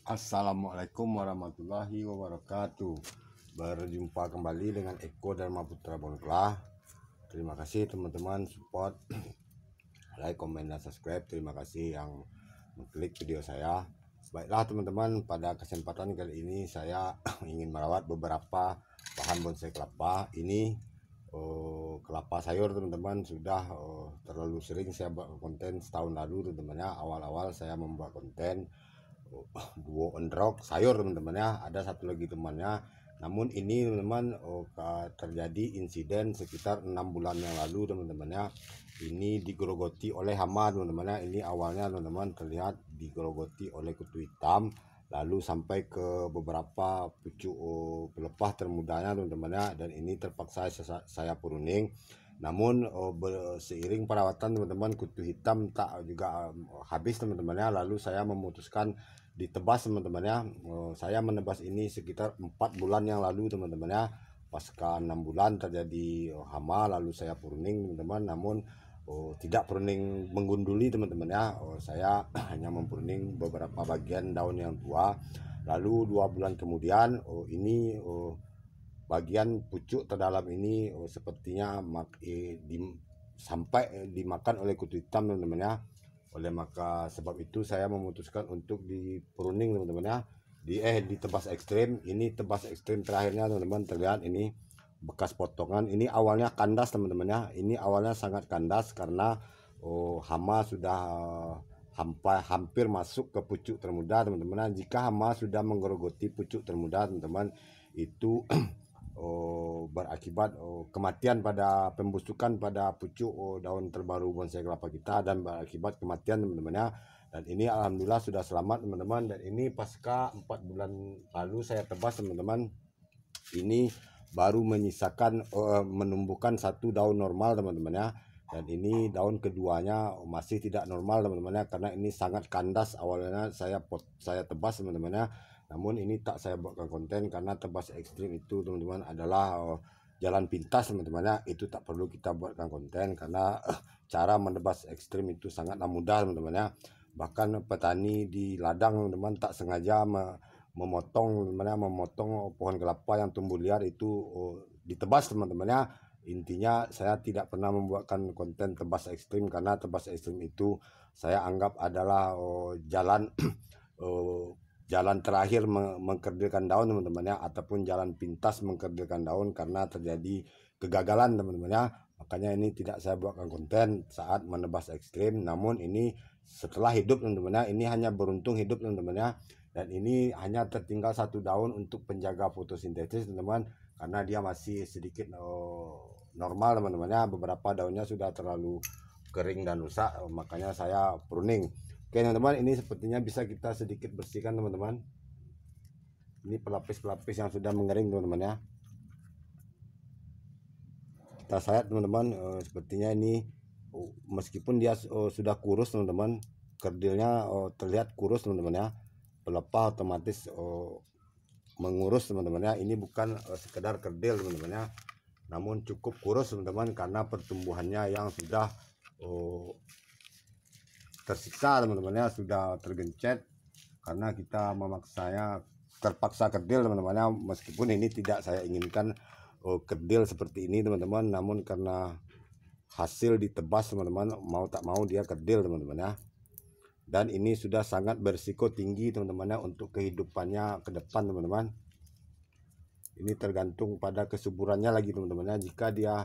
Assalamualaikum warahmatullahi wabarakatuh. Berjumpa kembali dengan Eko Dharma Putra Bongklah. Terima kasih teman-teman support, like, komen, dan subscribe. Terima kasih yang mengklik video saya. Baiklah teman-teman, pada kesempatan kali ini saya ingin merawat beberapa bahan bonsai kelapa. Ini kelapa sayur teman-teman. Sudah terlalu sering saya buat konten setahun lalu teman-teman ya. Awal-awal saya membuat konten duo ondrok sayur teman-teman ya. Ada satu lagi temannya, namun ini teman-teman terjadi insiden sekitar 6 bulan yang lalu teman-teman ya. Ini digerogoti oleh hama teman-teman ya. Ini awalnya teman-teman terlihat digerogoti oleh kutu hitam, lalu sampai ke beberapa pucuk pelepah termudanya teman-teman ya. Dan ini terpaksa saya pruning. Namun seiring perawatan teman-teman, kutu hitam tak juga habis teman-teman ya. Lalu saya memutuskan ditebas teman-teman ya. Saya menebas ini sekitar 4 bulan yang lalu teman-teman ya. Pasca 6 bulan terjadi hama, lalu saya pruning teman-teman. Namun tidak pruning menggunduli teman-teman ya. Saya hanya mempruning beberapa bagian daun yang tua. Lalu 2 bulan kemudian ini bagian pucuk terdalam ini sepertinya sampai dimakan oleh kutu hitam teman-teman ya. Oleh maka sebab itu saya memutuskan untuk di pruning teman-teman ya. Ditebas ekstrim. Ini tebas ekstrim terakhirnya teman-teman, terlihat ini bekas potongan. Ini awalnya kandas teman-teman ya. Ini awalnya sangat kandas karena hama sudah hampir masuk ke pucuk termuda teman-teman. Jika hama sudah menggerogoti pucuk termuda teman-teman, itu berakibat kematian pada pembusukan pada pucuk daun terbaru bonsai kelapa kita, dan berakibat kematian teman-teman ya. Dan ini alhamdulillah sudah selamat teman-teman. Dan ini pasca 4 bulan lalu saya tebas teman-teman. Ini baru menyisakan menumbuhkan satu daun normal teman-teman ya. Dan ini daun keduanya masih tidak normal teman-teman ya, karena ini sangat kandas. Awalnya saya tebas teman-teman ya. Namun ini tak saya buatkan konten karena tebas ekstrim itu teman-teman adalah jalan pintas teman-teman ya. Itu tak perlu kita buatkan konten karena cara menebas ekstrim itu sangatlah mudah teman-teman ya. Bahkan petani di ladang teman-teman tak sengaja memotong pohon kelapa yang tumbuh liar itu ditebas teman-teman ya. Intinya saya tidak pernah membuatkan konten tebas ekstrim karena tebas ekstrim itu saya anggap adalah jalan jalan terakhir mengkerdilkan daun teman-teman ya, ataupun jalan pintas mengkerdilkan daun karena terjadi kegagalan teman-teman ya. Makanya ini tidak saya buatkan konten saat menebas ekstrim. Namun ini setelah hidup teman-teman ya, ini hanya beruntung hidup teman-teman ya. Dan ini hanya tertinggal satu daun untuk penjaga fotosintesis teman-teman, karena dia masih sedikit normal teman-teman ya. Beberapa daunnya sudah terlalu kering dan rusak, makanya saya pruning. Oke teman-teman, ini sepertinya bisa kita sedikit bersihkan teman-teman. Ini pelapis-pelapis yang sudah mengering teman-teman ya. Kita sayat teman-teman, sepertinya ini meskipun dia sudah kurus teman-teman, kerdilnya terlihat kurus teman-teman ya. Pelepah otomatis mengurus teman-teman ya. Ini bukan sekedar kerdil teman-teman ya, namun cukup kurus teman-teman karena pertumbuhannya yang sudah tersiksa teman-teman ya, sudah tergencet karena kita terpaksa kerdil teman-teman ya. Meskipun ini tidak saya inginkan kerdil seperti ini teman-teman, namun karena hasil ditebas teman-teman, mau tak mau dia kerdil teman-teman ya. Dan ini sudah sangat berisiko tinggi teman-teman ya untuk kehidupannya ke depan teman-teman. Ini tergantung pada kesuburannya lagi teman-teman ya. Jika dia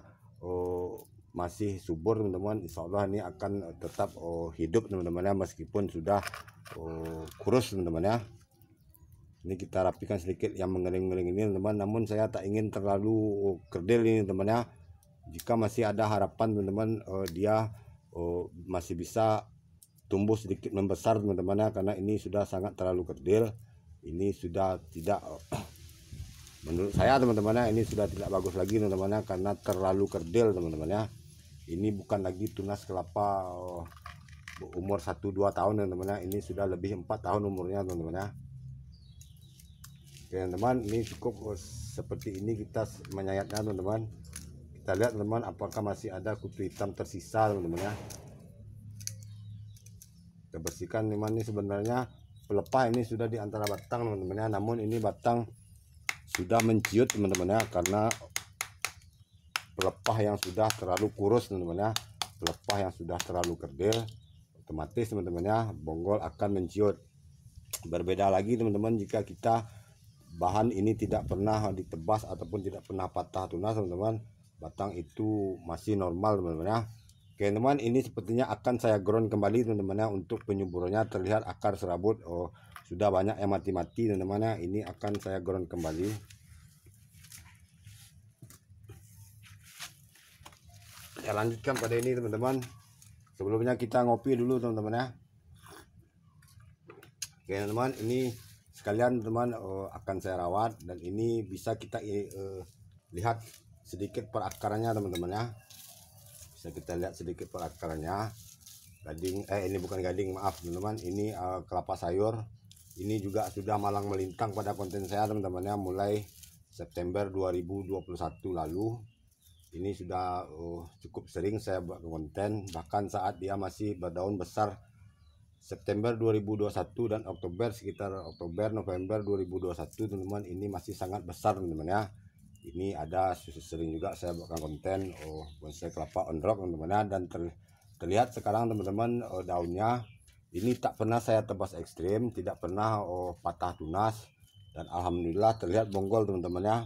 masih subur teman-teman, insya Allah ini akan tetap hidup teman-teman ya, meskipun sudah kurus teman-teman ya. Ini kita rapikan sedikit yang mengering-ngering ini teman-teman. Namun saya tak ingin terlalu kerdil ini teman-teman ya. Jika masih ada harapan teman-teman, dia masih bisa tumbuh sedikit membesar teman-teman ya, karena ini sudah sangat terlalu kerdil. Ini sudah tidak menurut saya teman-teman ya, ini sudah tidak bagus lagi teman-teman ya, karena terlalu kerdil teman-teman ya. Ini bukan lagi tunas kelapa umur 1-2 tahun teman-teman ya. Ini sudah lebih 4 tahun umurnya teman-teman ya. Oke teman-teman, ini cukup seperti ini kita menyayatnya teman-teman. Kita lihat teman-teman apakah masih ada kutu hitam tersisa teman-teman ya. Kita bersihkan teman. Ini sebenarnya pelepah ini sudah di antara batang teman-teman ya, namun ini batang sudah menciut teman-teman ya, karena pelepah yang sudah terlalu kurus teman-teman ya, pelepah yang sudah terlalu kerdil, otomatis teman-teman ya bonggol akan menciut. Berbeda lagi teman-teman jika kita bahan ini tidak pernah ditebas ataupun tidak pernah patah tunas teman-teman, batang itu masih normal teman-teman ya. Oke teman, ini sepertinya akan saya ground kembali teman-teman ya, untuk penyuburannya terlihat akar serabut sudah banyak yang mati-mati teman-teman ya. Ini akan saya ground kembali. Saya lanjutkan pada ini teman-teman. Sebelumnya kita ngopi dulu teman-teman ya. Oke teman-teman, ini sekalian teman akan saya rawat, dan ini bisa kita lihat sedikit perakarannya teman-teman ya. Bisa kita lihat sedikit perakarannya. Gading ini bukan gading, maaf teman-teman, ini kelapa sayur. Ini juga sudah malang melintang pada konten saya teman-teman ya, mulai September 2021 lalu. Ini sudah cukup sering saya buat konten, bahkan saat dia masih berdaun besar September 2021 dan Oktober, sekitar Oktober November 2021 teman-teman, ini masih sangat besar teman-teman ya. Ini ada sering juga saya buatkan konten bonsai kelapa on rock teman-teman ya, dan terlihat sekarang teman-teman daunnya ini tak pernah saya tebas ekstrim, tidak pernah patah tunas, dan alhamdulillah terlihat bonggol teman-teman ya.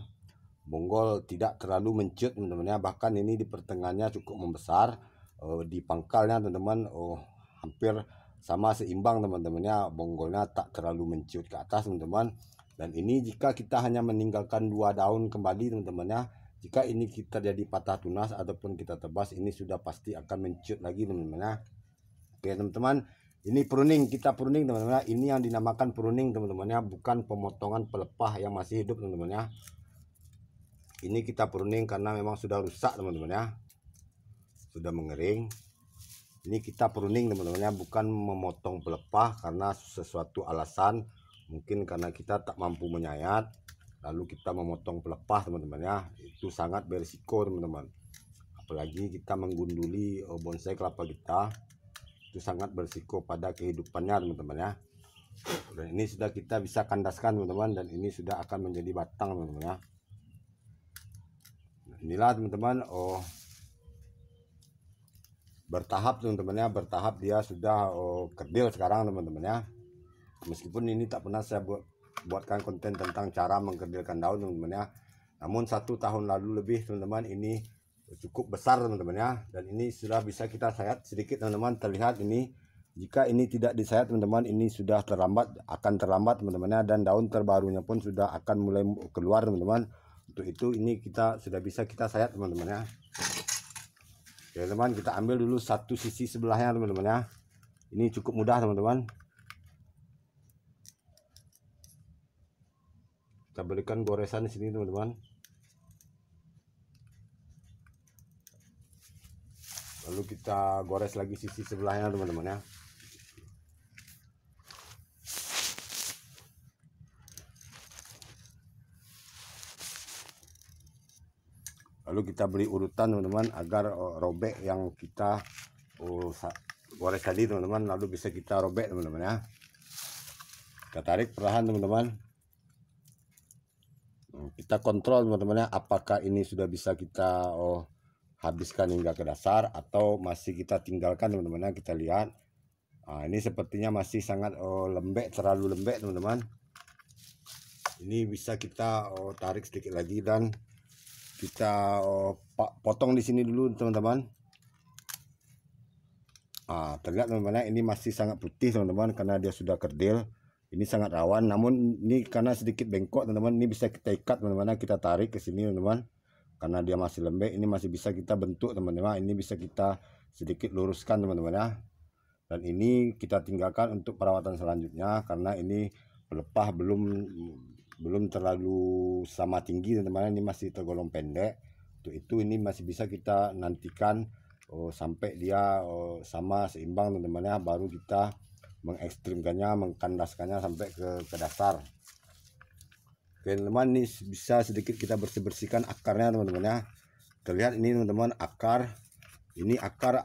Bonggol tidak terlalu mencut teman-teman ya, bahkan ini di pertengahannya cukup membesar, di pangkalnya teman-teman hampir sama seimbang teman-teman ya, bonggolnya tak terlalu mencut ke atas teman-teman. Dan ini jika kita hanya meninggalkan 2 daun kembali teman-teman ya, jika ini kita jadi patah tunas ataupun kita tebas, ini sudah pasti akan mencut lagi teman-teman ya. Oke teman-teman, ini pruning, kita pruning teman-teman ya. Ini yang dinamakan pruning teman-teman ya, bukan pemotongan pelepah yang masih hidup teman-teman ya. Ini kita pruning karena memang sudah rusak teman-teman ya, sudah mengering. Ini kita pruning teman-teman ya, bukan memotong pelepah karena sesuatu alasan, mungkin karena kita tak mampu menyayat lalu kita memotong pelepah teman-teman ya. Itu sangat berisiko teman-teman, apalagi kita menggunduli bonsai kelapa kita, itu sangat berisiko pada kehidupannya teman-teman ya. Dan ini sudah kita bisa kandaskan teman-teman, dan ini sudah akan menjadi batang teman-teman ya. Inilah teman-teman bertahap teman-teman ya, bertahap dia sudah kerdil sekarang teman-teman ya. Meskipun ini tak pernah saya buatkan konten tentang cara mengkerdilkan daun teman-teman ya, namun 1 tahun lalu lebih teman-teman, ini cukup besar teman-teman ya. Dan ini sudah bisa kita sayat sedikit teman-teman, terlihat ini jika ini tidak disayat teman-teman, ini sudah akan terlambat teman-teman ya, dan daun terbarunya pun sudah akan mulai keluar teman-teman. Untuk itu ini kita sudah bisa kita sayat teman-teman ya. Oke teman, kita ambil dulu satu sisi sebelahnya teman-teman ya. Ini cukup mudah teman-teman. Kita berikan goresan di sini teman-teman. Lalu kita gores lagi sisi sebelahnya teman-teman ya. Lalu kita beri urutan teman-teman agar robek yang kita gores tadi teman-teman, lalu bisa kita robek teman-teman ya. Kita tarik perlahan teman-teman. Kita kontrol teman-teman ya, apakah ini sudah bisa kita habiskan hingga ke dasar atau masih kita tinggalkan teman-teman ya. Kita lihat, nah, ini sepertinya masih sangat lembek, terlalu lembek teman-teman. Ini bisa kita tarik sedikit lagi, dan kita potong di sini dulu teman-teman. Nah, terlihat teman-teman ya, ini masih sangat putih teman-teman karena dia sudah kerdil. Ini sangat rawan, namun ini karena sedikit bengkok teman-teman, ini bisa kita ikat teman-teman, kita tarik ke sini teman-teman. Karena dia masih lembek, ini masih bisa kita bentuk teman-teman. Ini bisa kita sedikit luruskan teman-teman ya. Dan ini kita tinggalkan untuk perawatan selanjutnya, karena ini pelepah belum terlalu sama tinggi teman-teman, ini masih tergolong pendek. Untuk itu ini masih bisa kita nantikan sampai dia sama seimbang teman-teman ya, baru kita mengekstrimkannya, mengkandaskannya sampai ke dasar. Oke teman-teman, ini bisa sedikit kita bersihkan akarnya teman-teman ya. Terlihat ini teman-teman akar, ini akar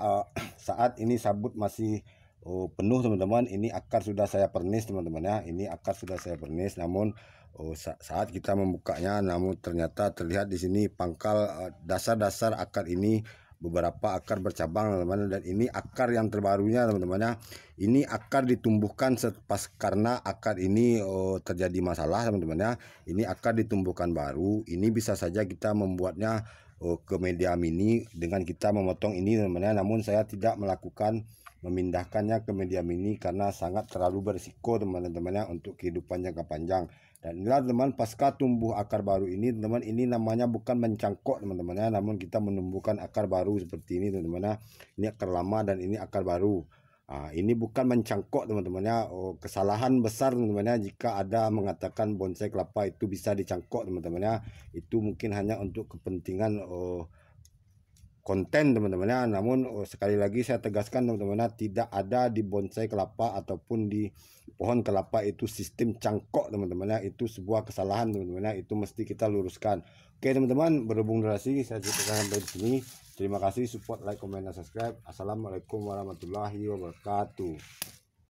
saat ini sabut masih penuh teman-teman. Ini akar sudah saya pernis teman-teman ya, ini akar sudah saya pernis, namun saat kita membukanya, namun ternyata terlihat di sini pangkal dasar-dasar akar ini, beberapa akar bercabang teman-teman. Dan ini akar yang terbarunya teman-teman ya, ini akar ditumbuhkan pas karena akar ini terjadi masalah teman-teman ya. Ini akar ditumbuhkan baru, ini bisa saja kita membuatnya ke media mini dengan kita memotong ini teman-teman ya. Namun saya tidak melakukan memindahkannya ke media mini karena sangat terlalu berisiko teman-teman ya untuk kehidupan jangka panjang. Dan inilah teman, pasca tumbuh akar baru ini teman, ini namanya bukan mencangkok teman-teman ya, namun kita menumbuhkan akar baru seperti ini teman-teman ya. Ini akar lama dan ini akar baru. Ini bukan mencangkok teman-teman ya. Kesalahan besar teman-teman ya jika ada mengatakan bonsai kelapa itu bisa dicangkok teman-teman ya. Itu mungkin hanya untuk kepentingan konten teman-teman ya. Namun sekali lagi saya tegaskan teman-teman ya, tidak ada di bonsai kelapa ataupun di pohon kelapa itu sistem cangkok teman-teman ya. Itu sebuah kesalahan teman-teman ya, itu mesti kita luruskan. Oke teman-teman, berhubung durasi saya cukupkan sampai di sini. Terima kasih, support, like, comment, dan subscribe. Assalamualaikum warahmatullahi wabarakatuh.